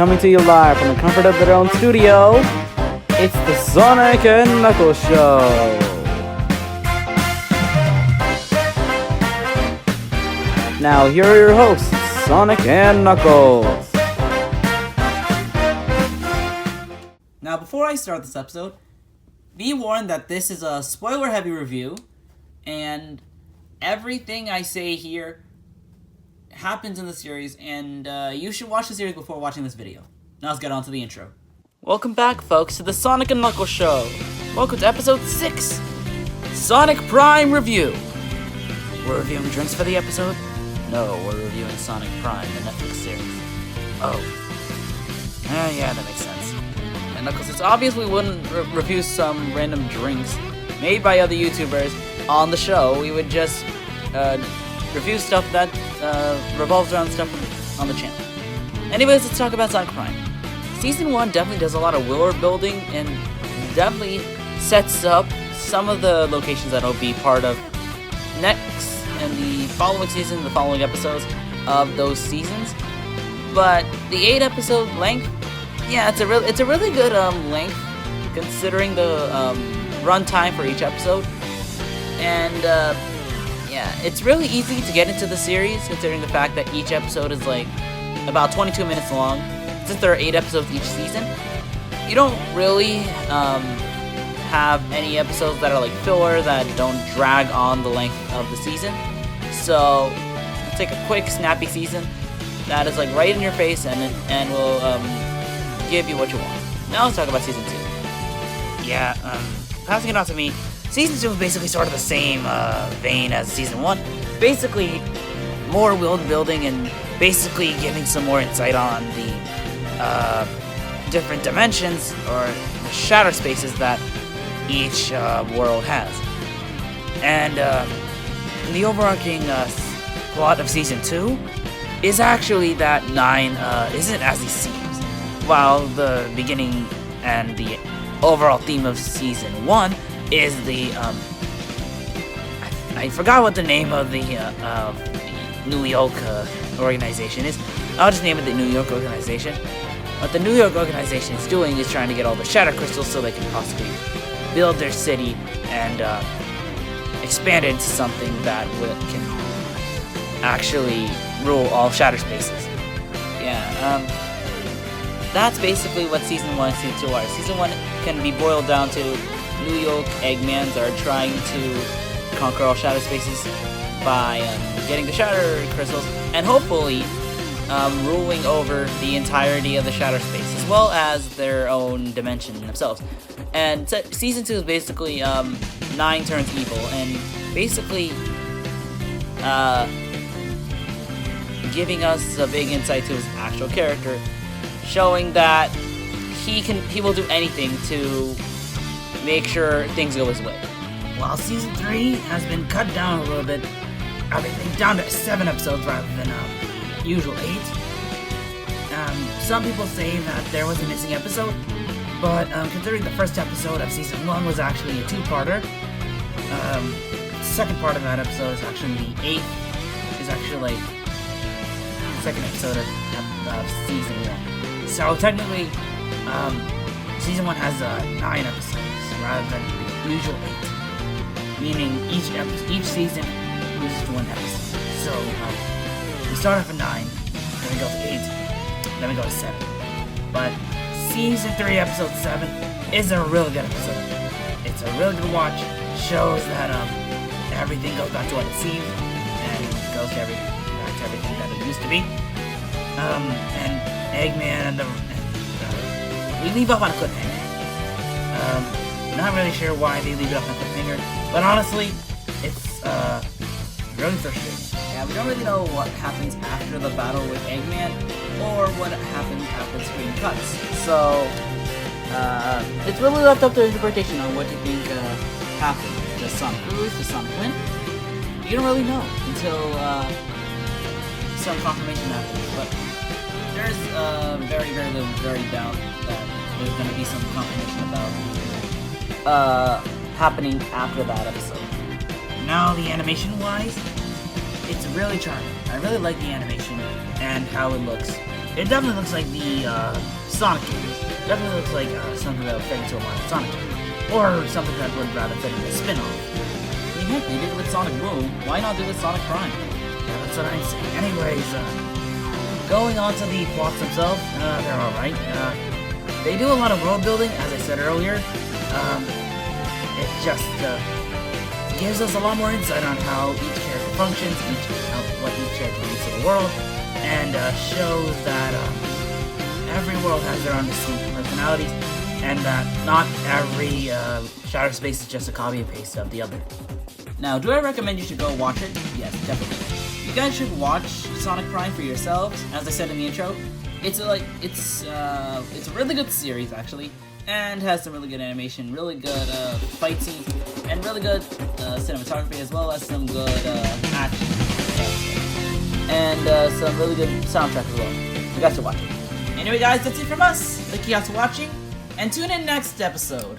coming to you live from the comfort of their own studio. It's the Sonic and Knuckles Show. Now here are your hosts, Sonic and Knuckles. Now before I start this episode, be warned that this is a spoiler-heavy review, and everything I say here happens in the series, and you should watch the series before watching this video. Now let's get on to the intro. Welcome back, folks, to the Sonic and Knuckles Show. Welcome to episode 6, Sonic Prime Review. We're reviewing drinks for the episode? No, we're reviewing Sonic Prime, the Netflix series. Oh. Yeah, that makes sense. And Knuckles, it's obvious we wouldn't review some random drinks made by other YouTubers on the show. We would just review stuff that revolves around stuff on the channel. Anyways, let's talk about Sonic Prime. Season 1 definitely does a lot of world building and definitely sets up some of the locations that will be part of next and the following season, the following episodes of those seasons. But the 8-episode length, yeah, it's a really good length considering the runtime for each episode. And yeah, it's really easy to get into the series considering the fact that each episode is like about 22 minutes long. Since there are 8 episodes each season, you don't really have any episodes that are like filler that don't drag on the length of the season. So it's like a quick, snappy season that is like right in your face and will give you what you want. Now let's talk about season 2. Yeah, passing it on to me. Season 2 is basically sort of the same vein as season 1. Basically, more world building and basically giving some more insight on the different dimensions or the shatter spaces that each world has. And the overarching plot of season 2 is actually that 9 isn't as he seems. While the beginning and the overall theme of season 1 is the I forgot what the name of the New York organization is. I'll just name it the New York organization. What the New York organization is doing is trying to get all the shatter crystals so they can possibly build their city and expand it into something that can actually rule all shatter spaces. Yeah, that's basically what season 1 and season 2 are. Season 1 can be boiled down to New York Eggmans are trying to conquer all shatter spaces by getting the shatter crystals and hopefully ruling over the entirety of the shatter space as well as their own dimension themselves. And season 2 is basically 9 turns evil and basically giving us a big insight to his actual character, showing that he will do anything to make sure things go his way. While season 3 has been cut down a little bit, everything down to 7 episodes rather than usual 8. Some people say that there was a missing episode, but considering the first episode of season 1 was actually a 2-parter, the second part of that episode is actually the 8th, is actually like the second episode of season 1. So technically, season 1 has 9 episodes rather than the usual 8, meaning each season loses 1 episode. So we start off at 9, then we go to 8, then we go to 7. But season 3, episode 7 is a really good episode. It's a really good watch. Shows that everything goes back to what it seems and goes to back to everything that it used to be. And Eggman and we leave off on a cliffhanger. Not really sure why they leave it off on a cliffhanger, but honestly, it's really frustrating. Yeah, we don't really know what happens after the battle with Eggman, or what happens after the screen cuts. So, it's really left up to interpretation on what you think happened. Does Sonic lose? Does Sonic win? You don't really know until some confirmation happens. But there's very doubt that there's going to be some confirmation about happening after that episode. Now, the animation-wise, it's really charming. I really like the animation and how it looks. It definitely looks like the Sonic games. Definitely looks like something that would fit into a modern Sonic game. Or something that would rather fit into a spin-off. I mean, heck, they did it with Sonic Boom. Why not do it with Sonic Prime? Yeah, that's what I'm saying. Anyways, going on to the plots themselves, they're alright. They do a lot of world building, as I said earlier. It just gives us a lot more insight on how each character functions, what each character brings to the world, and shows that every world has their own distinct personalities, and that not every Shattered Space is just a copy and paste of the other. Now, do I recommend you should go watch it? Yes, definitely. You guys should watch Sonic Prime for yourselves. As I said in the intro, it's a really good series actually, and has some really good animation, really good fight scenes, and really good cinematography, as well as some good action, and some really good soundtrack as well. You guys should watch it. Anyway, guys, that's it from us. Thank you guys for watching, and tune in next episode.